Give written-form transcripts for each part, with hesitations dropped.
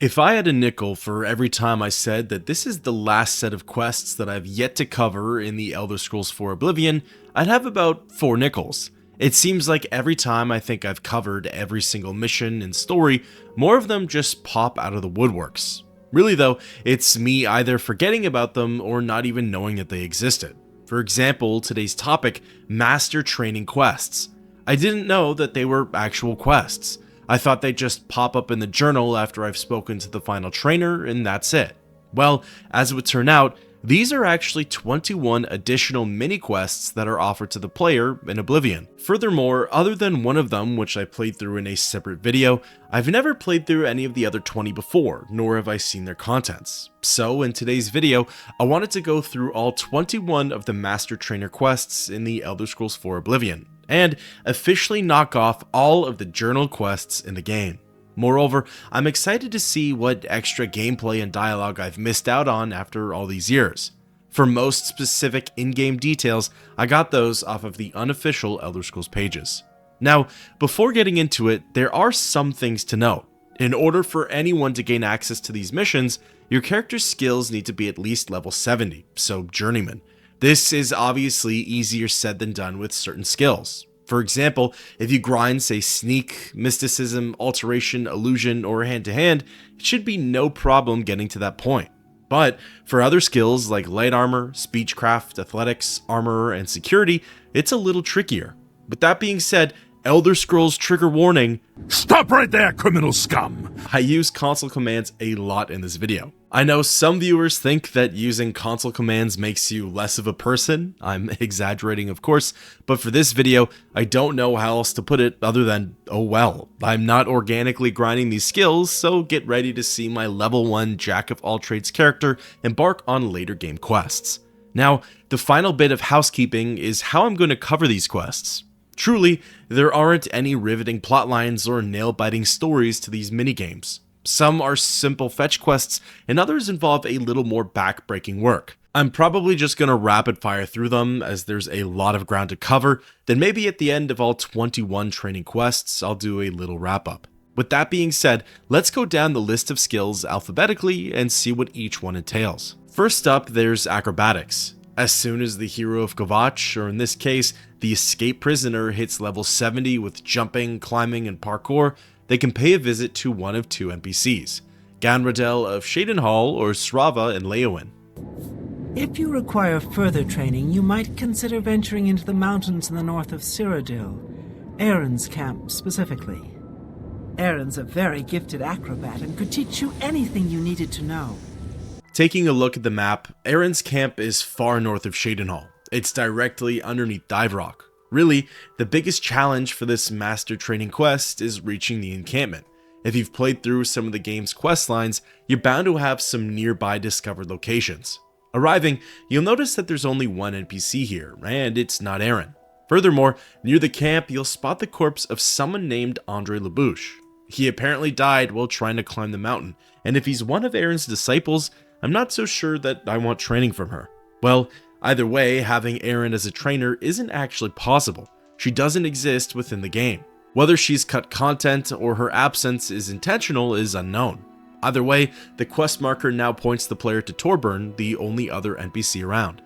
If I had a nickel for every time I said that this is the last set of quests that I've yet to cover in the Elder Scrolls 4 Oblivion, I'd have about 4 nickels. It seems like every time I think I've covered every single mission and story, more of them just pop out of the woodworks. Really though, it's me either forgetting about them or not even knowing that they existed. For example, today's topic, Master Training Quests. I didn't know that they were actual quests. I thought they'd just pop up in the journal after I've spoken to the final trainer, and that's it. Well, as it would turn out, these are actually 21 additional mini-quests that are offered to the player in Oblivion. Furthermore, other than one of them, which I played through in a separate video, I've never played through any of the other 20 before, nor have I seen their contents. So, in today's video, I wanted to go through all 21 of the Master Trainer quests in the Elder Scrolls 4 Oblivion, and officially knock off all of the journal quests in the game. Moreover, I'm excited to see what extra gameplay and dialogue I've missed out on after all these years. For most specific in-game details, I got those off of the unofficial Elder Scrolls pages. Now, before getting into it, there are some things to note. In order for anyone to gain access to these missions, your character's skills need to be at least level 70, so Journeyman. This is obviously easier said than done with certain skills. For example, if you grind, say, Sneak, Mysticism, Alteration, Illusion, or Hand-to-Hand, it should be no problem getting to that point. But for other skills like Light Armor, Speechcraft, Athletics, Armor, and Security, it's a little trickier. With that being said, Elder Scrolls trigger warning. Stop right there, criminal scum! I use console commands a lot in this video. I know some viewers think that using console commands makes you less of a person. I'm exaggerating, of course, but for this video, I don't know how else to put it other than, oh well. I'm not organically grinding these skills, so get ready to see my level 1 Jack of all trades character embark on later game quests. Now, the final bit of housekeeping is how I'm going to cover these quests. Truly, there aren't any riveting plotlines or nail-biting stories to these minigames. Some are simple fetch quests, and others involve a little more back-breaking work. I'm probably just going to rapid-fire through them, as there's a lot of ground to cover, then maybe at the end of all 21 training quests, I'll do a little wrap-up. With that being said, let's go down the list of skills alphabetically and see what each one entails. First up, there's Acrobatics. As soon as the hero of Kvatch, or in this case, the escaped prisoner, hits level 70 with jumping, climbing, and parkour, they can pay a visit to one of 2 NPCs, Ganradel of Shadenhall or Srava in Leowyn. If you require further training, you might consider venturing into the mountains in the north of Cyrodiil, Aaron's camp specifically. Aaron's a very gifted acrobat and could teach you anything you needed to know. Taking a look at the map, Aaron's camp is far north of Shadenhall. It's directly underneath Dive Rock. Really, the biggest challenge for this Master Training quest is reaching the encampment. If you've played through some of the game's quest lines, you're bound to have some nearby discovered locations. Arriving, you'll notice that there's only one NPC here, and it's not Aaron. Furthermore, near the camp, you'll spot the corpse of someone named Andre Labouche. He apparently died while trying to climb the mountain, and if he's one of Aaron's disciples, I'm not so sure that I want training from her. Well, either way, having Aaron as a trainer isn't actually possible. She doesn't exist within the game. Whether she's cut content or her absence is intentional is unknown. Either way, the quest marker now points the player to Torburn, the only other NPC around.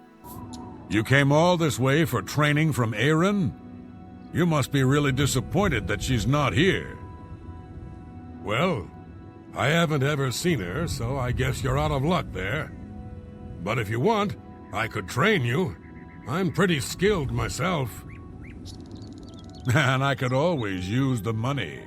You came all this way for training from Aaron? You must be really disappointed that she's not here. Well, I haven't ever seen her, so I guess you're out of luck there. But if you want, I could train you. I'm pretty skilled myself. And I could always use the money.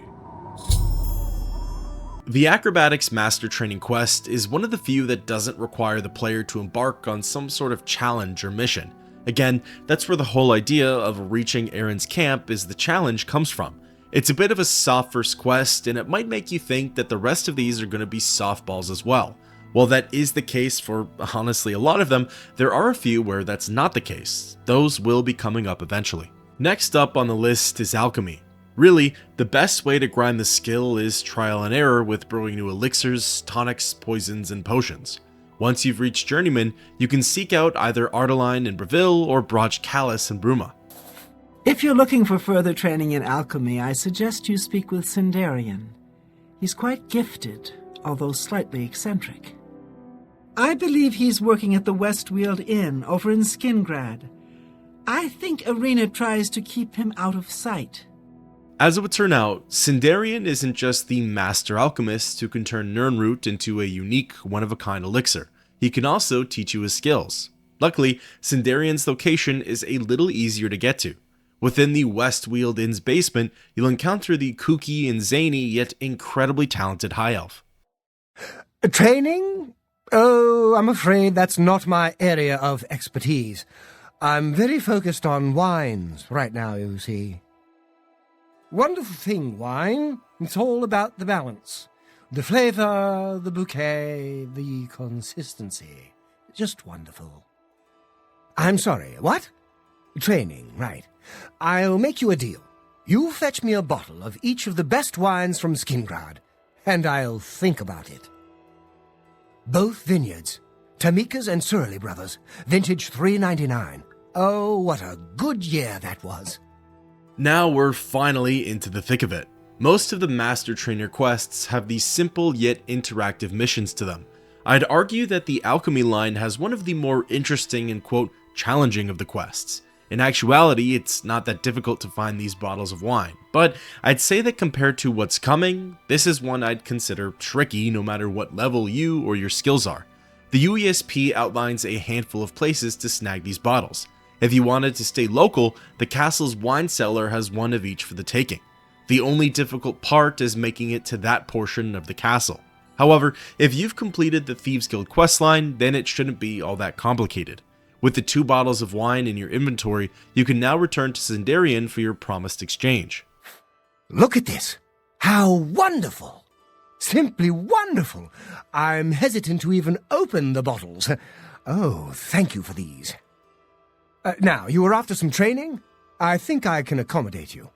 The Acrobatics Master Training quest is one of the few that doesn't require the player to embark on some sort of challenge or mission. Again, that's where the whole idea of reaching Aaron's camp is the challenge comes from. It's a bit of a soft first quest, and it might make you think that the rest of these are going to be softballs as well. While that is the case for honestly a lot of them, there are a few where that's not the case. Those will be coming up eventually. Next up on the list is Alchemy. Really, the best way to grind the skill is trial and error with brewing new elixirs, tonics, poisons, and potions. Once you've reached Journeyman, you can seek out either Ardaline in Breville or Braj Callus in Bruma. If you're looking for further training in alchemy, I suggest you speak with Sindarian. He's quite gifted, although slightly eccentric. I believe he's working at the Westweald Inn over in Skingrad. I think Arena tries to keep him out of sight. As it would turn out, Sindarian isn't just the master alchemist who can turn Nirnroot into a unique, one-of-a-kind elixir. He can also teach you his skills. Luckily, Sindarian's location is a little easier to get to. Within the Westweald Inn's basement, you'll encounter the kooky and zany yet incredibly talented High Elf. Training? Oh, I'm afraid that's not my area of expertise. I'm very focused on wines right now, you see. Wonderful thing, wine. It's all about the balance. The flavor, the bouquet, the consistency. Just wonderful. I'm sorry, what? Training, right. I'll make you a deal. You fetch me a bottle of each of the best wines from Skingrad, and I'll think about it. Both vineyards, Tamika's and Surly Brothers, vintage 399. Oh, what a good year that was. Now we're finally into the thick of it. Most of the Master Trainer quests have these simple yet interactive missions to them. I'd argue that the Alchemy line has one of the more interesting and quote, challenging of the quests. In actuality, it's not that difficult to find these bottles of wine, but I'd say that compared to what's coming, this is one I'd consider tricky no matter what level you or your skills are. The UESP outlines a handful of places to snag these bottles. If you wanted to stay local, the castle's wine cellar has one of each for the taking. The only difficult part is making it to that portion of the castle. However, if you've completed the Thieves Guild questline, then it shouldn't be all that complicated. With the 2 bottles of wine in your inventory, you can now return to Sindarian for your promised exchange. Look at this! How wonderful! Simply wonderful! I'm hesitant to even open the bottles. Oh, thank you for these. Now, you were after some training? I think I can accommodate you.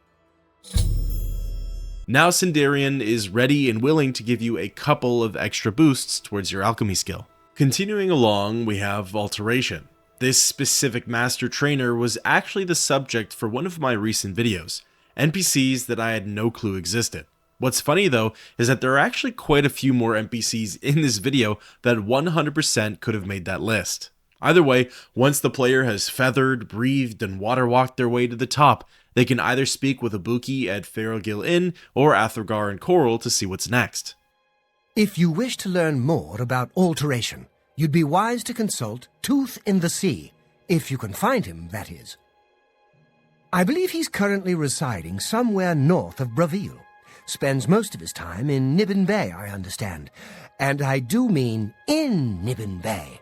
Now Sindarian is ready and willing to give you a couple of extra boosts towards your alchemy skill. Continuing along, we have Alteration. This specific master trainer was actually the subject for one of my recent videos, NPCs that I had no clue existed. What's funny though, is that there are actually quite a few more NPCs in this video that 100% could have made that list. Either way, once the player has feathered, breathed, and water walked their way to the top, they can either speak with Ibuki at Feralgil Inn or Athergar and Coral to see what's next. If you wish to learn more about Alteration, you'd be wise to consult Tooth in the Sea, if you can find him, that is. I believe he's currently residing somewhere north of Bravil. Spends most of his time in Nibbin Bay, I understand. And I do mean in Nibbin Bay.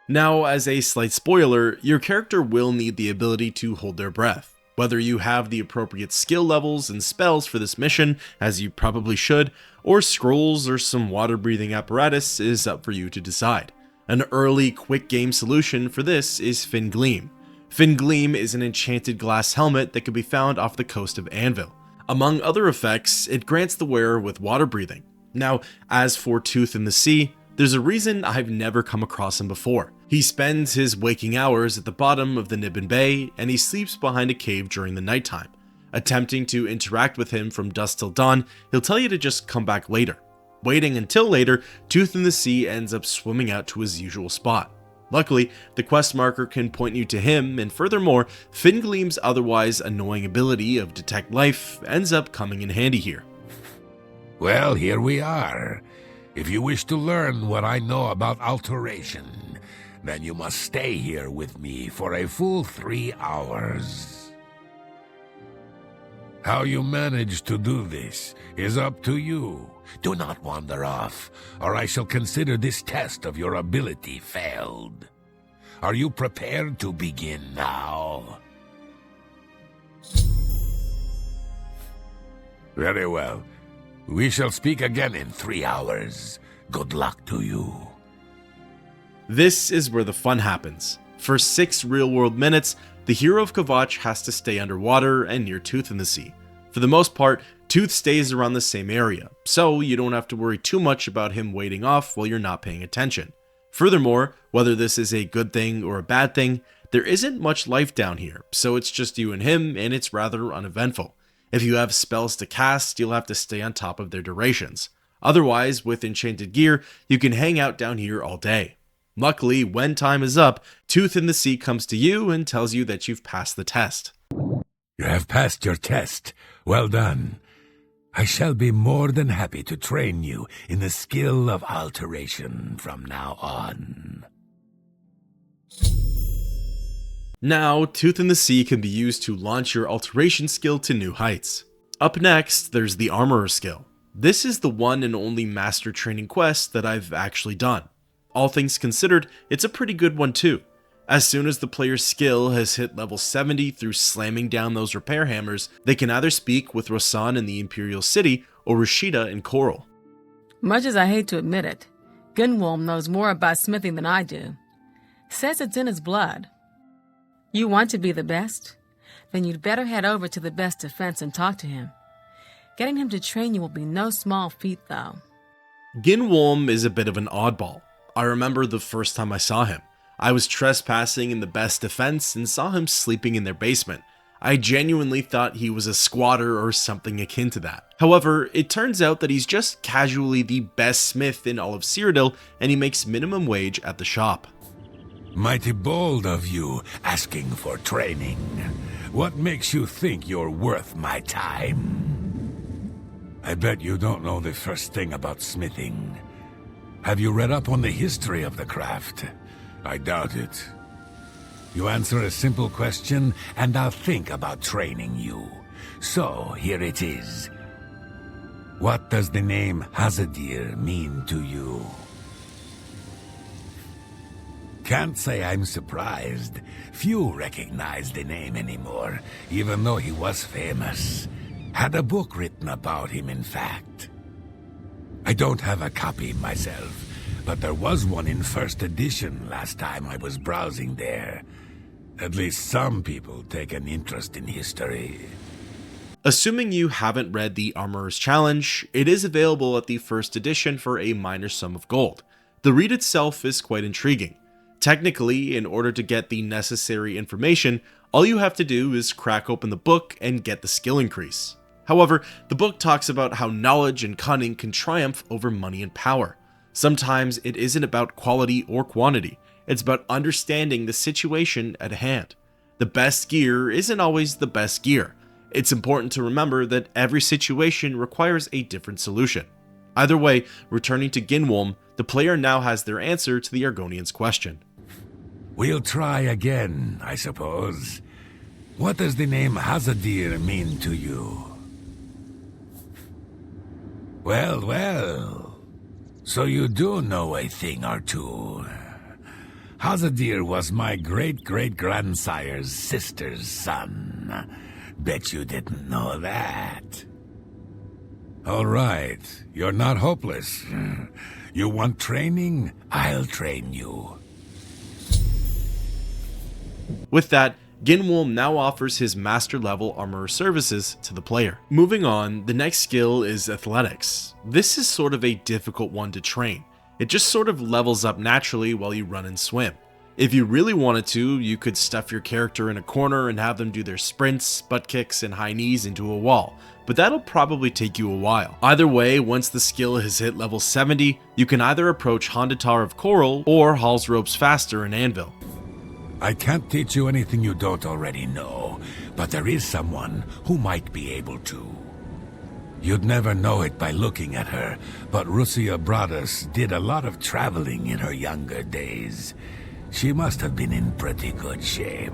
Now, as a slight spoiler, your character will need the ability to hold their breath. Whether you have the appropriate skill levels and spells for this mission, as you probably should, or scrolls or some water-breathing apparatus is up for you to decide. An early, quick game solution for this is Fin Gleam. Fin Gleam is an enchanted glass helmet that can be found off the coast of Anvil. Among other effects, it grants the wearer with water breathing. Now, as for Tooth in the Sea, there's a reason I've never come across him before. He spends his waking hours at the bottom of the Nibbin Bay, and he sleeps behind a cave during the nighttime. Attempting to interact with him from dusk till dawn, he'll tell you to just come back later. Waiting until later, Tooth in the Sea ends up swimming out to his usual spot. Luckily, the quest marker can point you to him, and furthermore, Fingleam's otherwise annoying ability of Detect Life ends up coming in handy here. Well, here we are. If you wish to learn what I know about Alteration, then you must stay here with me for a full 3 hours. How you manage to do this is up to you. Do not wander off, or I shall consider this test of your ability failed. Are you prepared to begin now? Very well. We shall speak again in 3 hours. Good luck to you. This is where the fun happens. For 6 real-world minutes, the hero of Kvatch has to stay underwater and near Tooth in the Sea. For the most part, Tooth stays around the same area, so you don't have to worry too much about him wading off while you're not paying attention. Furthermore, whether this is a good thing or a bad thing, there isn't much life down here, so it's just you and him, and it's rather uneventful. If you have spells to cast, you'll have to stay on top of their durations. Otherwise, with enchanted gear, you can hang out down here all day. Luckily, when time is up, Tooth in the Sea comes to you and tells you that you've passed the test. You have passed your test. Well done. I shall be more than happy to train you in the skill of alteration from now on. Now, Tooth in the Sea can be used to launch your alteration skill to new heights. Up next, there's the Armorer skill. This is the one and only master training quest that I've actually done. All things considered, it's a pretty good one too. As soon as the player's skill has hit level 70 through slamming down those repair hammers, they can either speak with Rosan in the Imperial City or Rashida in Coral. Much as I hate to admit it, Gunwolm knows more about smithing than I do. Says it's in his blood. You want to be the best? Then you'd better head over to the best defense and talk to him. Getting him to train you will be no small feat, though. Gunwolm is a bit of an oddball. I remember the first time I saw him. I was trespassing in the best defense and saw him sleeping in their basement. I genuinely thought he was a squatter or something akin to that. However, it turns out that he's just casually the best smith in all of Cyrodiil, and he makes minimum wage at the shop. Mighty bold of you, asking for training. What makes you think you're worth my time? I bet you don't know the first thing about smithing. Have you read up on the history of the craft? I doubt it. You answer a simple question, and I'll think about training you. So, here it is. What does the name Hazadir mean to you? Can't say I'm surprised. Few recognize the name anymore, even though he was famous. Had a book written about him, in fact. I don't have a copy myself, but there was one in first edition last time I was browsing there. At least some people take an interest in history. Assuming you haven't read the Armorer's Challenge, it is available at the first edition for a minor sum of gold. The read itself is quite intriguing. Technically, in order to get the necessary information, all you have to do is crack open the book and get the skill increase. However, the book talks about how knowledge and cunning can triumph over money and power. Sometimes it isn't about quality or quantity, it's about understanding the situation at hand. The best gear isn't always the best gear. It's important to remember that every situation requires a different solution. Either way, returning to Gunwolm, the player now has their answer to the Argonian's question. We'll try again, I suppose. What does the name Hazadir mean to you? Well, well. So you do know a thing or two. Hazadir was my great-great-grandsire's sister's son. Bet you didn't know that. All right, you're not hopeless. You want training? I'll train you. With that, Gunwolm now offers his master level armorer services to the player. Moving on, the next skill is Athletics. This is sort of a difficult one to train. It just sort of levels up naturally while you run and swim. If you really wanted to, you could stuff your character in a corner and have them do their sprints, butt kicks, and high knees into a wall, but that'll probably take you a while. Either way, once the skill has hit level 70, you can either approach Hondatar of Coral or Hall's Ropes Faster in Anvil. I can't teach you anything you don't already know, but there is someone who might be able to. You'd never know it by looking at her, but Rusia Broaddus did a lot of traveling in her younger days. She must have been in pretty good shape.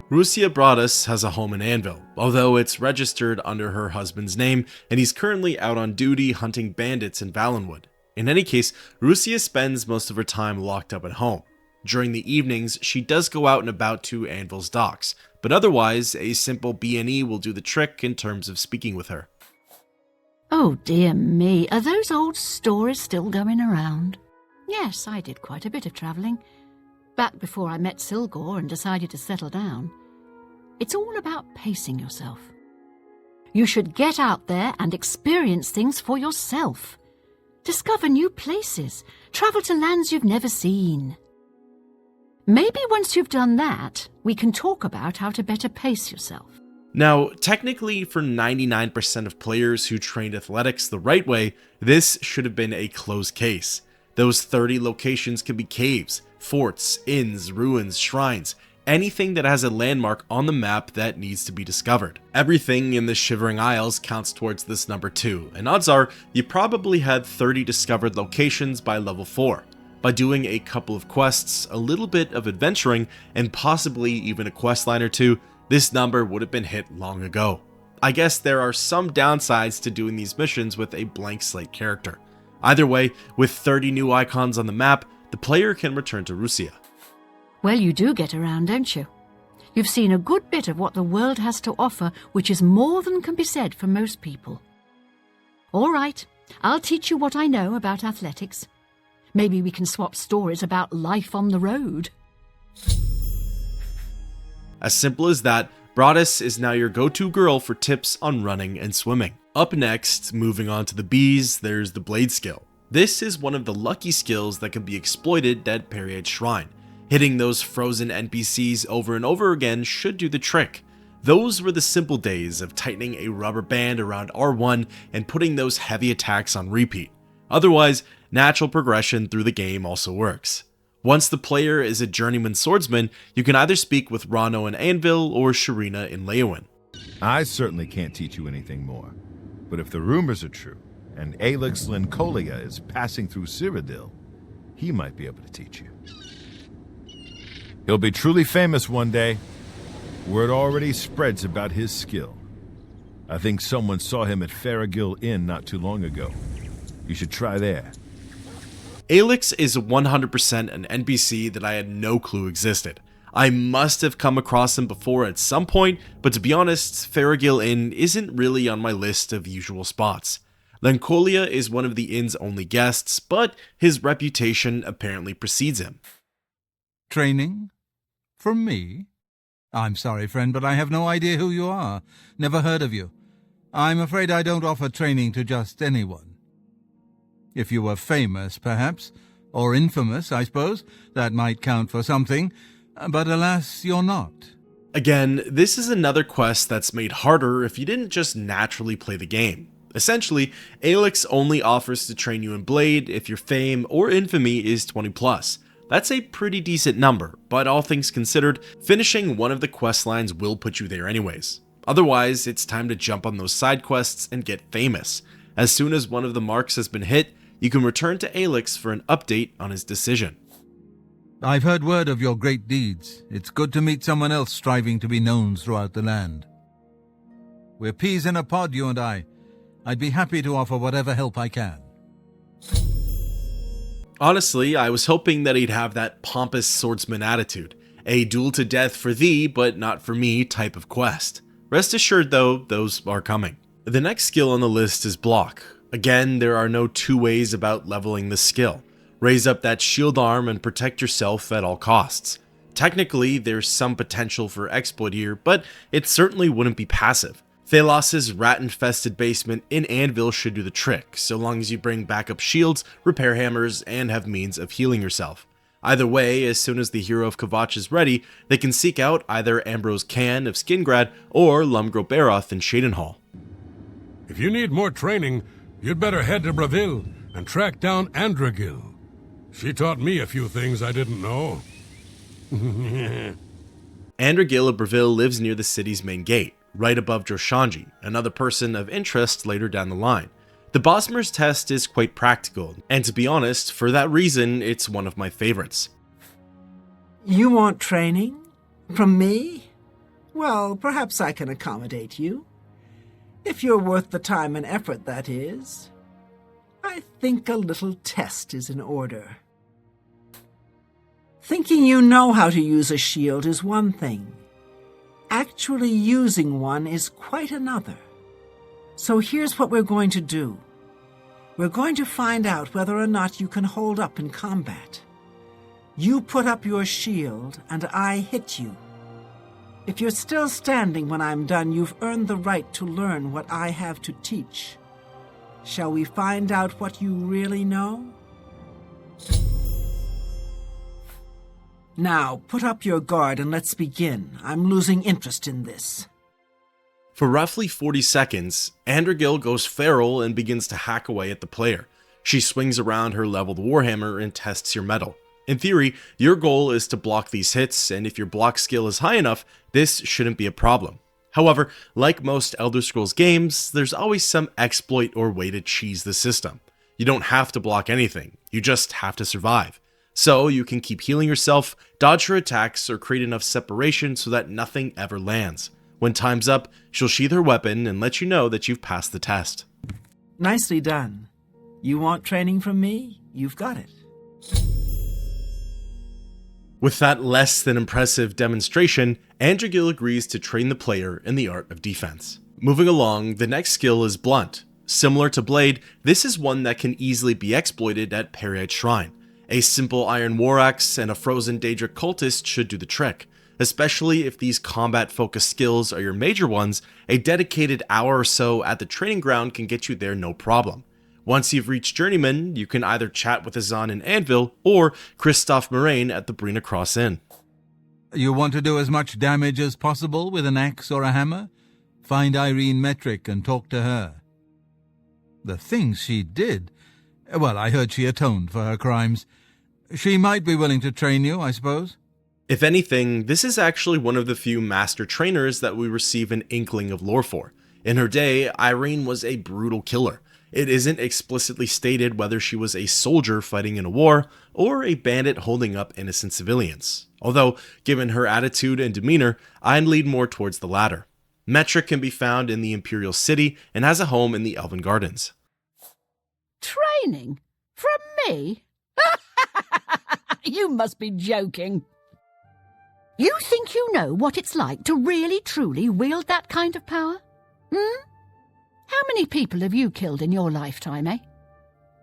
Rusia Broaddus has a home in Anvil, although it's registered under her husband's name, and he's currently out on duty hunting bandits in Valenwood. In any case, Rusia spends most of her time locked up at home. During the evenings, she does go out and about to Anvil's docks, but otherwise, a simple BNE will do the trick in terms of speaking with her. Oh dear me, are those old stories still going around? Yes, I did quite a bit of travelling. Back before I met Silgor and decided to settle down. It's all about pacing yourself. You should get out there and experience things for yourself. Discover new places. Travel to lands you've never seen. Maybe once you've done that, we can talk about how to better pace yourself. Now, technically, for 99% of players who trained athletics the right way, this should have been a closed case. Those 30 locations could be caves, forts, inns, ruins, shrines, anything that has a landmark on the map that needs to be discovered. Everything in the Shivering Isles counts towards this number too, and odds are you probably had 30 discovered locations by level 4. By doing a couple of quests, a little bit of adventuring, and possibly even a quest line or two, this number would have been hit long ago. I guess there are some downsides to doing these missions with a blank slate character. Either way, with 30 new icons on the map, the player can return to Russia. Well, you do get around, don't you? You've seen a good bit of what the world has to offer, which is more than can be said for most people. All right, I'll teach you what I know about athletics. Maybe we can swap stories about life on the road. As simple as that, Broaddus is now your go-to girl for tips on running and swimming. Up next, moving on to the bees, there's the blade skill. This is one of the lucky skills that can be exploited at Period Shrine. Hitting those frozen NPCs over and over again should do the trick. Those were the simple days of tightening a rubber band around R1 and putting those heavy attacks on repeat. Otherwise, natural progression through the game also works. Once the player is a journeyman swordsman, you can either speak with Rano in Anvil or Sharina in Leowin. I certainly can't teach you anything more, but if the rumors are true, and Alex Lincolia is passing through Cyrodiil, he might be able to teach you. He'll be truly famous one day. Word already spreads about his skill. I think someone saw him at Farragill Inn not too long ago. You should try there. Alex is 100% an NPC that I had no clue existed. I must have come across him before at some point, but to be honest, Farragill Inn isn't really on my list of usual spots. Lincolia is one of the inn's only guests, but his reputation apparently precedes him. Training? From me? I'm sorry, friend, but I have no idea who you are. Never heard of you. I'm afraid I don't offer training to just anyone. If you were famous, perhaps, or infamous, I suppose, that might count for something, but alas, you're not. Again, this is another quest that's made harder if you didn't just naturally play the game. Essentially, Alex only offers to train you in Blade if your fame or infamy is 20+. That's a pretty decent number, but all things considered, finishing one of the quest lines will put you there anyways. Otherwise, it's time to jump on those side quests and get famous. As soon as one of the marks has been hit, you can return to Alex for an update on his decision. I've heard word of your great deeds. It's good to meet someone else striving to be known throughout the land. We're peas in a pod, you and I. I'd be happy to offer whatever help I can. Honestly, I was hoping that he'd have that pompous swordsman attitude, a duel to death for thee but not for me type of quest. Rest assured though, those are coming. The next skill on the list is block. Again, there are no two ways about leveling this skill. Raise up that shield arm and protect yourself at all costs. Technically, there's some potential for exploit here, but it certainly wouldn't be passive. Thalos' rat-infested basement in Anvil should do the trick, so long as you bring backup shields, repair hammers, and have means of healing yourself. Either way, as soon as the hero of Kvatch is ready, they can seek out either Ambrose Can of Skingrad or Lumgro Baroth in Shadenhall. If you need more training, you'd better head to Breville and track down Andragil. She taught me a few things I didn't know. Andragil of Breville lives near the city's main gate, right above Droshanji, another person of interest later down the line. The Bosmer's test is quite practical, and to be honest, for that reason, it's one of my favorites. You want training? From me? Well, perhaps I can accommodate you. If you're worth the time and effort, that is. I think a little test is in order. Thinking you know how to use a shield is one thing. Actually using one is quite another. So here's what we're going to do. We're going to find out whether or not you can hold up in combat. You put up your shield, and I hit you. If you're still standing when I'm done, you've earned the right to learn what I have to teach. Shall we find out what you really know? Now, put up your guard and let's begin. I'm losing interest in this. For roughly 40 seconds, Androgil goes feral and begins to hack away at the player. She swings around her leveled warhammer and tests your metal. In theory, your goal is to block these hits, and if your block skill is high enough, this shouldn't be a problem. However, like most Elder Scrolls games, there's always some exploit or way to cheese the system. You don't have to block anything, you just have to survive. So you can keep healing yourself, dodge her attacks, or create enough separation so that nothing ever lands. When time's up, she'll sheath her weapon and let you know that you've passed the test. Nicely done. You want training from me? You've got it. With that less than impressive demonstration, Androgil agrees to train the player in the art of defense. Moving along, the next skill is Blunt. Similar to Blade, this is one that can easily be exploited at Peryite Shrine. A simple iron war axe and a frozen Daedric cultist should do the trick. Especially if these combat-focused skills are your major ones, a dedicated hour or so at the training ground can get you there no problem. Once you've reached Journeyman, you can either chat with Azan in Anvil or Christoph Moraine at the Brina Cross Inn. You want to do as much damage as possible with an axe or a hammer? Find Irene Metric and talk to her. The things she did... Well, I heard she atoned for her crimes. She might be willing to train you, I suppose? If anything, this is actually one of the few master trainers that we receive an inkling of lore for. In her day, Irene was a brutal killer. It isn't explicitly stated whether she was a soldier fighting in a war or a bandit holding up innocent civilians. Although, given her attitude and demeanor, I'd lean more towards the latter. Metric can be found in the Imperial City and has a home in the Elven Gardens. Training? From me? You must be joking. You think you know what it's like to really, truly wield that kind of power? How many people have you killed in your lifetime, eh?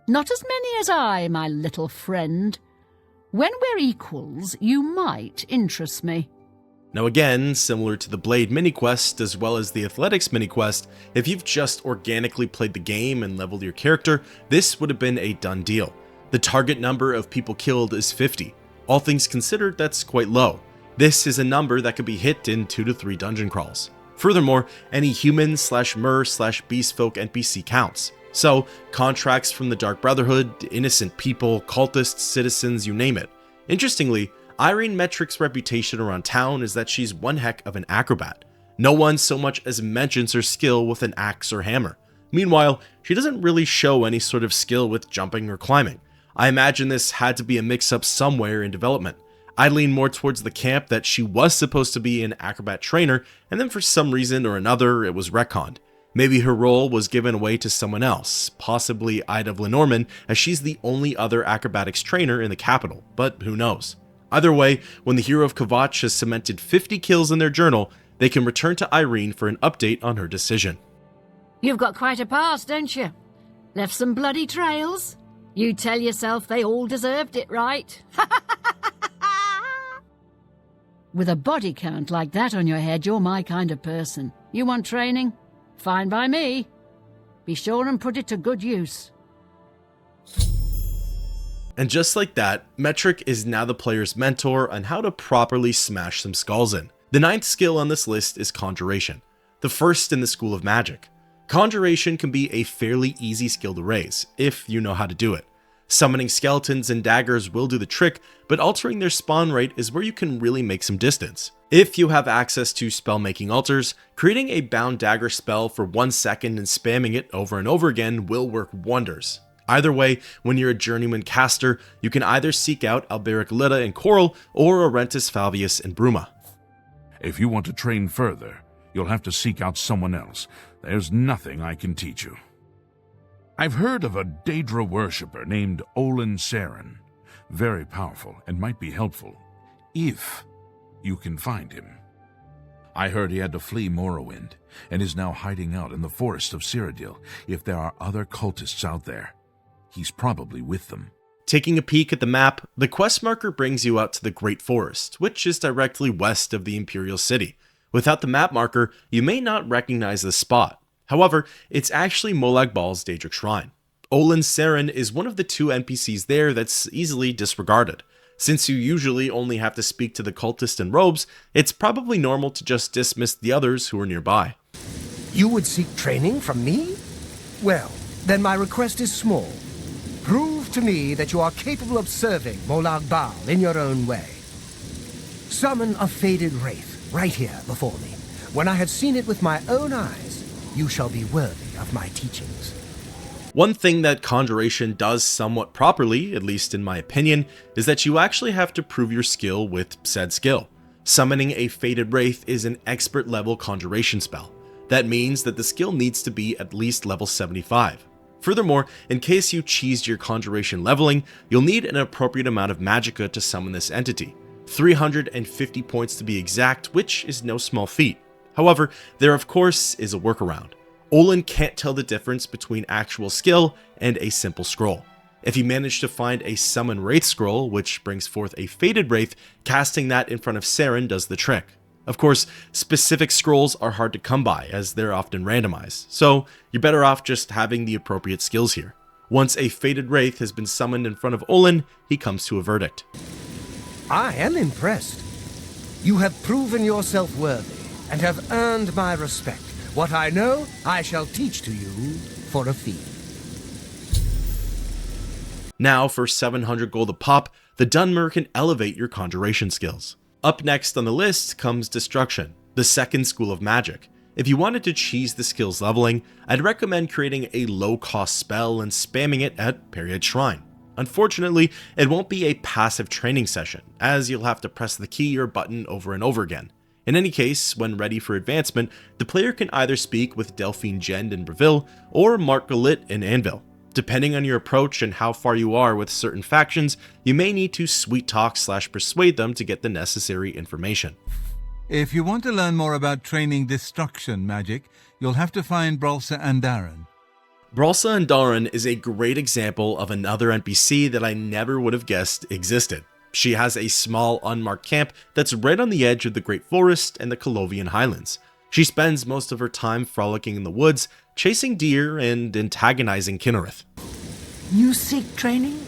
Not as many as I, my little friend. When we're equals, you might interest me. Now again, similar to the Blade mini-quest as well as the Athletics mini-quest, if you've just organically played the game and leveled your character, this would have been a done deal. The target number of people killed is 50. All things considered, that's quite low. This is a number that could be hit in 2 to 3 dungeon crawls. Furthermore, any human/mer/beastfolk NPC counts. So, contracts from the Dark Brotherhood, innocent people, cultists, citizens, you name it. Interestingly, Irene Metric's reputation around town is that she's one heck of an acrobat. No one so much as mentions her skill with an axe or hammer. Meanwhile, she doesn't really show any sort of skill with jumping or climbing. I imagine this had to be a mix-up somewhere in development. I lean more towards the camp that she was supposed to be an acrobat trainer, and then for some reason or another, it was retconned. Maybe her role was given away to someone else, possibly Ida of Lenormand, as she's the only other acrobatics trainer in the capital, but who knows. Either way, when the hero of Kvatch has cemented 50 kills in their journal, they can return to Irene for an update on her decision. You've got quite a past, don't you? Left some bloody trails? You tell yourself they all deserved it, right? With a body count like that on your head, you're my kind of person. You want training? Fine by me. Be sure and put it to good use. And just like that, Metric is now the player's mentor on how to properly smash some skulls in. The 9th skill on this list is Conjuration, the first in the School of Magic. Conjuration can be a fairly easy skill to raise, if you know how to do it. Summoning skeletons and daggers will do the trick, but altering their spawn rate is where you can really make some distance. If you have access to spell-making altars, creating a bound dagger spell for 1 second and spamming it over and over again will work wonders. Either way, when you're a journeyman caster, you can either seek out Alberic Lytta and Coral, or Orentus Falvius and Bruma. If you want to train further, you'll have to seek out someone else. There's nothing I can teach you. I've heard of a Daedra worshipper named Olin Saren. Very powerful and might be helpful, if you can find him. I heard he had to flee Morrowind, and is now hiding out in the forest of Cyrodiil. If there are other cultists out there, he's probably with them. Taking a peek at the map, the quest marker brings you out to the Great Forest, which is directly west of the Imperial City. Without the map marker, you may not recognize the spot. However, it's actually Molag Bal's Daedric Shrine. Olin Saren is one of the 2 NPCs there that's easily disregarded. Since you usually only have to speak to the cultist in robes, it's probably normal to just dismiss the others who are nearby. You would seek training from me? Well, then my request is small. Prove to me that you are capable of serving Molag Bal in your own way. Summon a faded wraith right here before me. When I have seen it with my own eyes, you shall be worthy of my teachings. One thing that Conjuration does somewhat properly, at least in my opinion, is that you actually have to prove your skill with said skill. Summoning a Faded Wraith is an expert level conjuration spell. That means that the skill needs to be at least level 75. Furthermore, in case you cheesed your conjuration leveling, you'll need an appropriate amount of magicka to summon this entity. 350 points to be exact, which is no small feat. However, there of course is a workaround. Olin can't tell the difference between actual skill and a simple scroll. If you manage to find a Summon Wraith scroll, which brings forth a Faded Wraith, casting that in front of Saren does the trick. Of course, specific scrolls are hard to come by, as they're often randomized, so you're better off just having the appropriate skills here. Once a Faded Wraith has been summoned in front of Olin, he comes to a verdict. I am impressed. You have proven yourself worthy, and have earned my respect. What I know, I shall teach to you for a fee. Now, for 700 gold a pop, the Dunmer can elevate your conjuration skills. Up next on the list comes Destruction, the second school of magic. If you wanted to cheese the skills leveling, I'd recommend creating a low-cost spell and spamming it at Period Shrine. Unfortunately, it won't be a passive training session, as you'll have to press the key or button over and over again. In any case, when ready for advancement, the player can either speak with Delphine Gend in Breville or Mark Galit in Anvil. Depending on your approach and how far you are with certain factions, you may need to sweet talk/persuade them to get the necessary information. If you want to learn more about training destruction magic, you'll have to find Brolsa Andaran. Brolsa Andaran is a great example of another NPC that I never would have guessed existed. She has a small unmarked camp that's right on the edge of the Great Forest and the Colovian Highlands. She spends most of her time frolicking in the woods, chasing deer and antagonizing Kinnereth. You seek training?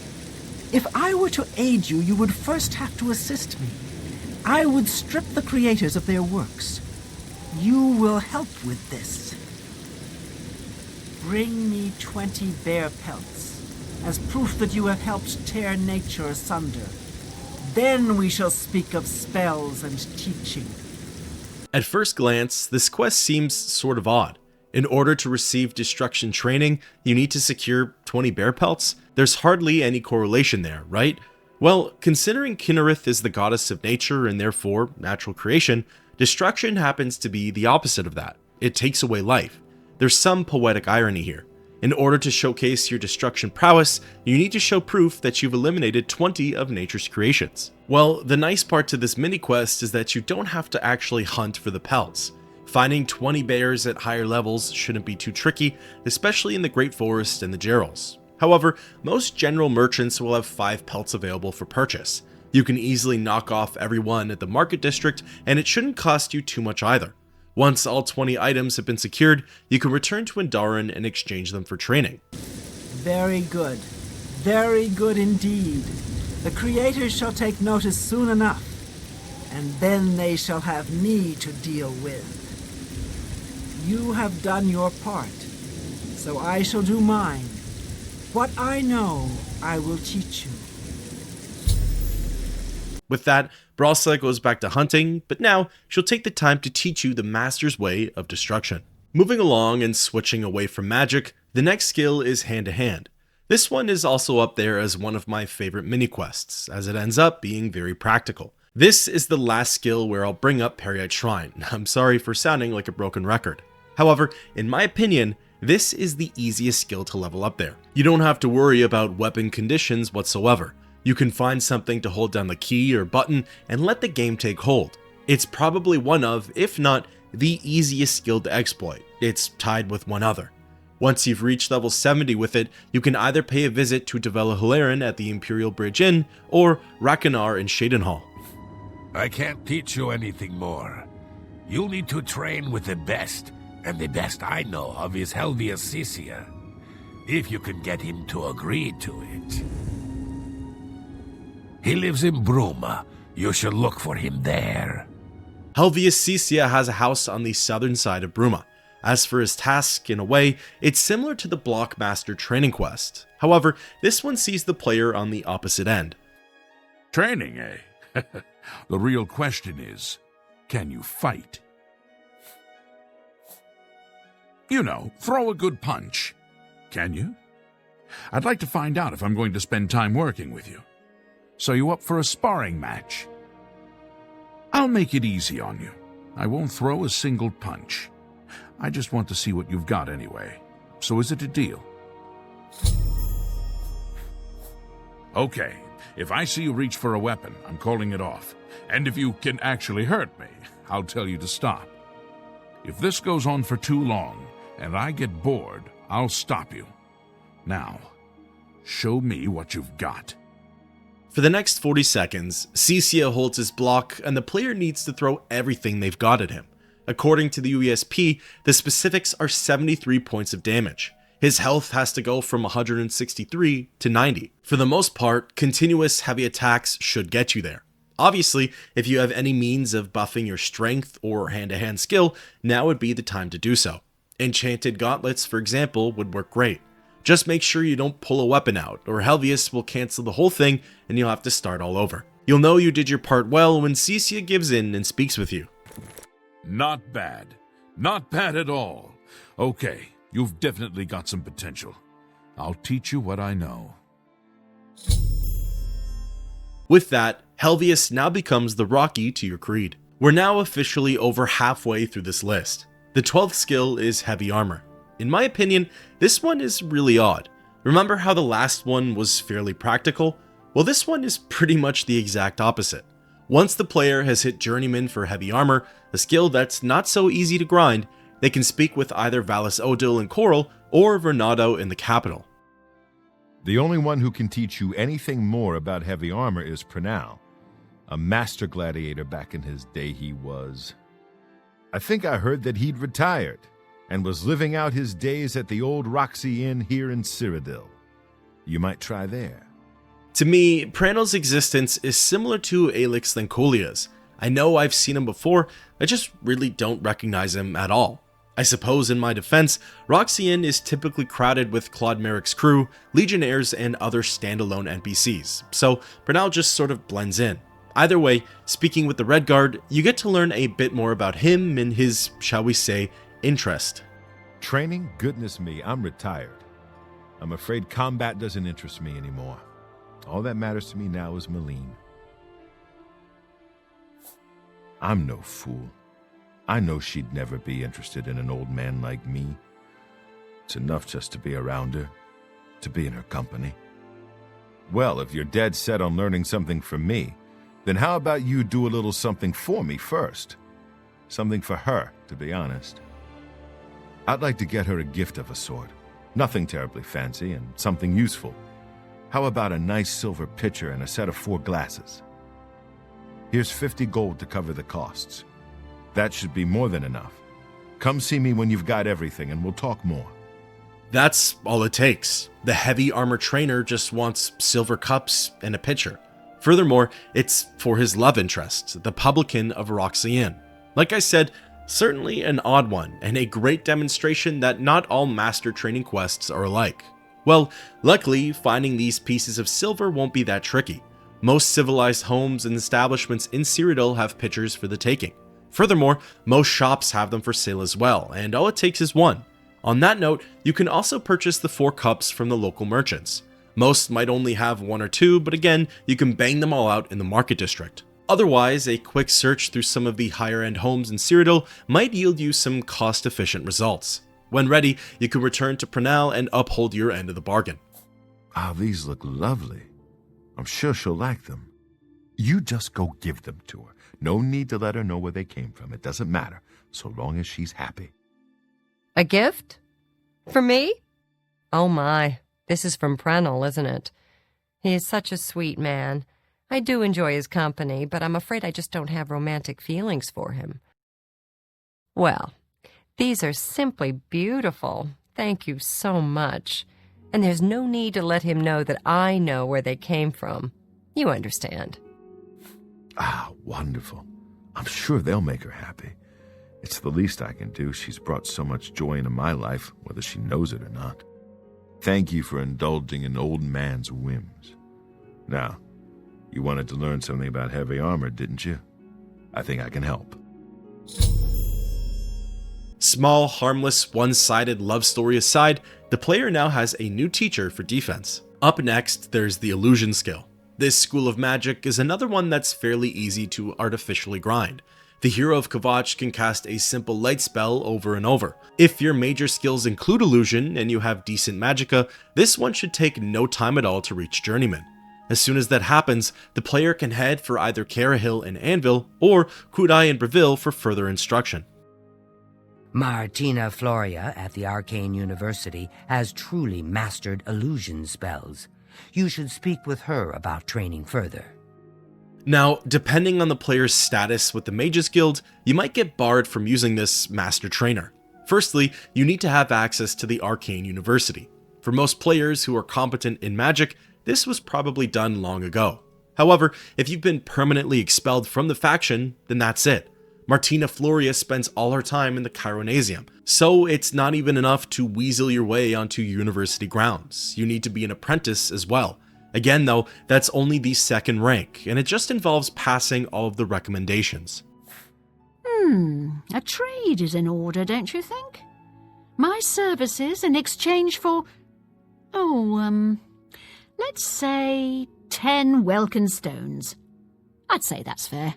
If I were to aid you, you would first have to assist me. I would strip the creators of their works. You will help with this. Bring me 20 bear pelts, as proof that you have helped tear nature asunder. Then we shall speak of spells and teaching. At first glance, this quest seems sort of odd. In order to receive Destruction training, you need to secure 20 bear pelts? There's hardly any correlation there, right? Well, considering Kinnereth is the goddess of nature and therefore natural creation, Destruction happens to be the opposite of that. It takes away life. There's some poetic irony here. In order to showcase your destruction prowess, you need to show proof that you've eliminated 20 of nature's creations. Well, the nice part to this mini-quest is that you don't have to actually hunt for the pelts. Finding 20 bears at higher levels shouldn't be too tricky, especially in the Great Forest and the Gerals. However, most general merchants will have 5 pelts available for purchase. You can easily knock off every one at the market district, and it shouldn't cost you too much either. Once all 20 items have been secured, you can return to Andaran and exchange them for training. Very good. Very good indeed. The creators shall take notice soon enough, and then they shall have me to deal with. You have done your part, so I shall do mine. What I know, I will teach you. With that, Brolsa goes back to hunting, but now she'll take the time to teach you the master's way of destruction. Moving along and switching away from magic, the next skill is hand-to-hand. This one is also up there as one of my favorite mini-quests, as it ends up being very practical. This is the last skill where I'll bring up Period Shrine. I'm sorry for sounding like a broken record. However, in my opinion, this is the easiest skill to level up there. You don't have to worry about weapon conditions whatsoever. You can find something to hold down the key or button and let the game take hold. It's probably one of, if not, the easiest skill to exploit. It's tied with one other. Once you've reached level 70 with it, you can either pay a visit to Devella Halaran at the Imperial Bridge Inn, or Rakanar in Shadenhall. I can't teach you anything more. You'll need to train with the best, and the best I know of is Helvius Cisia. If you can get him to agree to it. He lives in Bruma. You should look for him there. Helvius Cisia has a house on the southern side of Bruma. As for his task, in a way, it's similar to the Blockmaster training quest. However, this one sees the player on the opposite end. Training, eh? The real question is, can you fight? You know, throw a good punch. Can you? I'd like to find out if I'm going to spend time working with you. So you up for a sparring match? I'll make it easy on you. I won't throw a single punch. I just want to see what you've got anyway. So is it a deal? Okay, if I see you reach for a weapon, I'm calling it off. And if you can actually hurt me, I'll tell you to stop. If this goes on for too long, and I get bored, I'll stop you. Now, show me what you've got. For the next 40 seconds, Cecia holds his block and the player needs to throw everything they've got at him. According to the UESP, the specifics are 73 points of damage. His health has to go from 163 to 90. For the most part, continuous heavy attacks should get you there. Obviously, if you have any means of buffing your strength or hand-to-hand skill, now would be the time to do so. Enchanted gauntlets, for example, would work great. Just make sure you don't pull a weapon out, or Helvius will cancel the whole thing and you'll have to start all over. You'll know you did your part well when Cecia gives in and speaks with you. Not bad. Not bad at all. Okay, you've definitely got some potential. I'll teach you what I know. With that, Helvius now becomes the Rocky to your creed. We're now officially over halfway through this list. The 12th skill is Heavy Armor. In my opinion, this one is really odd. Remember how the last one was fairly practical? Well, this one is pretty much the exact opposite. Once the player has hit Journeyman for Heavy Armor, a skill that's not so easy to grind, they can speak with either Valus Odil in Coral or Vernado in the capital. The only one who can teach you anything more about heavy armor is Pranal, a master gladiator back in his day he was. I think I heard that he'd retired and was living out his days at the old Roxy Inn here in Cyrodiil. You might try there. To me, Pranal's existence is similar to Aelix Lancolia's. I know I've seen him before, I just really don't recognize him at all. I suppose in my defense, Roxy Inn is typically crowded with Claude Merrick's crew, legionnaires, and other standalone NPCs, so Pranal just sort of blends in. Either way, speaking with the Red Guard, you get to learn a bit more about him and his, shall we say, interest. Training? Goodness me, I'm retired. I'm afraid combat doesn't interest me anymore. All that matters to me now is Malene. I'm no fool. I know she'd never be interested in an old man like me. It's enough just to be around her, to be in her company. Well, if you're dead set on learning something from me, then how about you do a little something for me first? Something for her, to be honest. I'd like to get her a gift of a sort. Nothing terribly fancy and something useful. How about a nice silver pitcher and a set of 4 glasses? Here's 50 gold to cover the costs. That should be more than enough. Come see me when you've got everything and we'll talk more. That's all it takes. The heavy armor trainer just wants silver cups and a pitcher. Furthermore, it's for his love interest, the publican of Roxy Inn. Like I said, certainly an odd one, and a great demonstration that not all master training quests are alike. Well, luckily, finding these pieces of silver won't be that tricky. Most civilized homes and establishments in Cyrodiil have pitchers for the taking. Furthermore, most shops have them for sale as well, and all it takes is one. On that note, you can also purchase the 4 cups from the local merchants. Most might only have 1 or 2, but again, you can bang them all out in the market district. Otherwise, a quick search through some of the higher-end homes in Cyrodiil might yield you some cost-efficient results. When ready, you can return to Pranal and uphold your end of the bargain. Ah, these look lovely. I'm sure she'll like them. You just go give them to her. No need to let her know where they came from. It doesn't matter, so long as she's happy. A gift? For me? Oh my, this is from Pranal, isn't it? He is such a sweet man. I do enjoy his company, but I'm afraid I just don't have romantic feelings for him. Well, these are simply beautiful. Thank you so much. And there's no need to let him know that I know where they came from. You understand. Ah, wonderful. I'm sure they'll make her happy. It's the least I can do. She's brought so much joy into my life, whether she knows it or not. Thank you for indulging an old man's whims. Now, you wanted to learn something about heavy armor, didn't you? I think I can help. Small, harmless, one-sided love story aside, the player now has a new teacher for defense. Up next, there's the illusion skill. This school of magic is another one that's fairly easy to artificially grind. The hero of Kvatch can cast a simple light spell over and over. If your major skills include illusion and you have decent magicka, this one should take no time at all to reach Journeyman. As soon as that happens, the player can head for either Carahill and Anvil or Kudai and Breville for further instruction. Martina Floria at the Arcane University has truly mastered illusion spells. You should speak with her about training further. Now, depending on the player's status with the Mages Guild, you might get barred from using this Master Trainer. Firstly, you need to have access to the Arcane University. For most players who are competent in magic, this was probably done long ago. However, if you've been permanently expelled from the faction, then that's it. Martina Floria spends all her time in the Chironasium, so it's not even enough to weasel your way onto university grounds. You need to be an apprentice as well. Again though, that's only the second rank, and it just involves passing all of the recommendations. A trade is in order, don't you think? My services in exchange for... let's say 10 Welkynd stones. I'd say that's fair.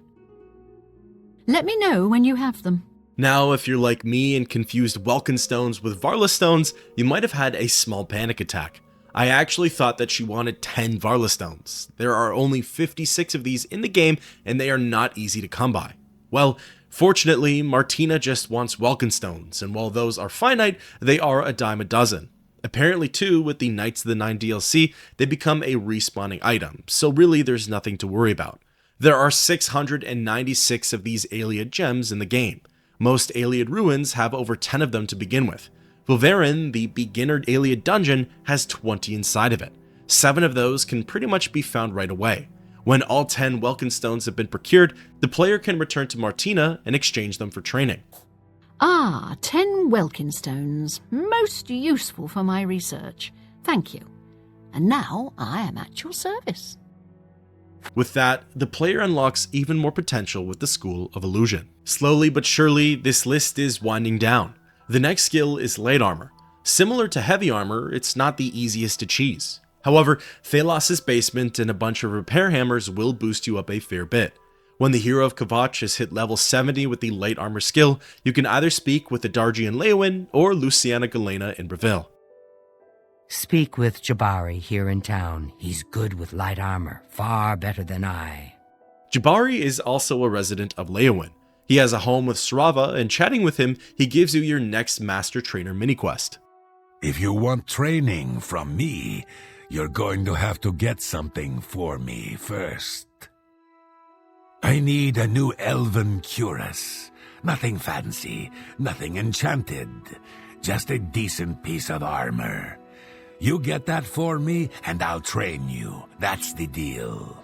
Let me know when you have them. Now, if you're like me and confused Welkynd stones with Varla stones, you might have had a small panic attack. I actually thought that she wanted 10 Varla stones. There are only 56 of these in the game, and they are not easy to come by. Well, fortunately, Martina just wants Welkynd stones, and while those are finite, they are a dime a dozen. Apparently too, with the Knights of the Nine DLC, they become a respawning item, so really there's nothing to worry about. There are 696 of these Ayleid gems in the game. Most Ayleid ruins have over 10 of them to begin with. Vulverin, the beginner Ayleid dungeon, has 20 inside of it. 7 of those can pretty much be found right away. When all 10 Welkynd stones have been procured, the player can return to Martina and exchange them for training. 10 Welkynd stones. Most useful for my research. Thank you. And now I am at your service. With that, the player unlocks even more potential with the School of Illusion. Slowly but surely, this list is winding down. The next skill is Light Armor. Similar to Heavy Armor, it's not the easiest to cheese. However, Thalos' basement and a bunch of repair hammers will boost you up a fair bit. When the hero of Kvatch has hit level 70 with the Light Armor skill, you can either speak with the Dargian Leowyn or Luciana Galena in Breville. Speak with Jabari here in town. He's good with light armor, far better than I. Jabari is also a resident of Leowyn. He has a home with Sarava, and chatting with him, he gives you your next Master Trainer mini-quest. If you want training from me, you're going to have to get something for me first. I need a new elven cuirass. Nothing fancy, nothing enchanted. Just a decent piece of armor. You get that for me, and I'll train you. That's the deal.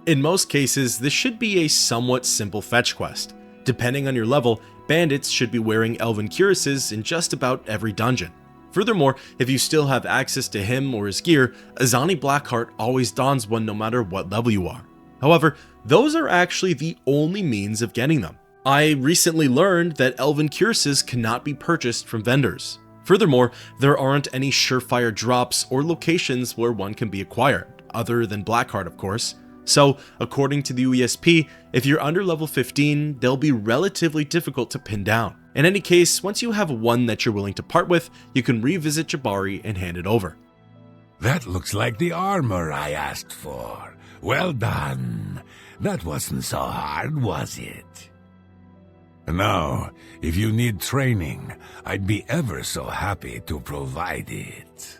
In most cases, this should be a somewhat simple fetch quest. Depending on your level, bandits should be wearing elven cuirasses in just about every dungeon. Furthermore, if you still have access to him or his gear, Azani Blackheart always dons one no matter what level you are. However, those are actually the only means of getting them. I recently learned that elven cuirasses cannot be purchased from vendors. Furthermore, there aren't any surefire drops or locations where one can be acquired, other than Blackheart of course. So, according to the UESP, if you're under level 15, they'll be relatively difficult to pin down. In any case, once you have one that you're willing to part with, you can revisit Jabari and hand it over. That looks like the armor I asked for. Well done. That wasn't so hard, was it? Now, if you need training, I'd be ever so happy to provide it.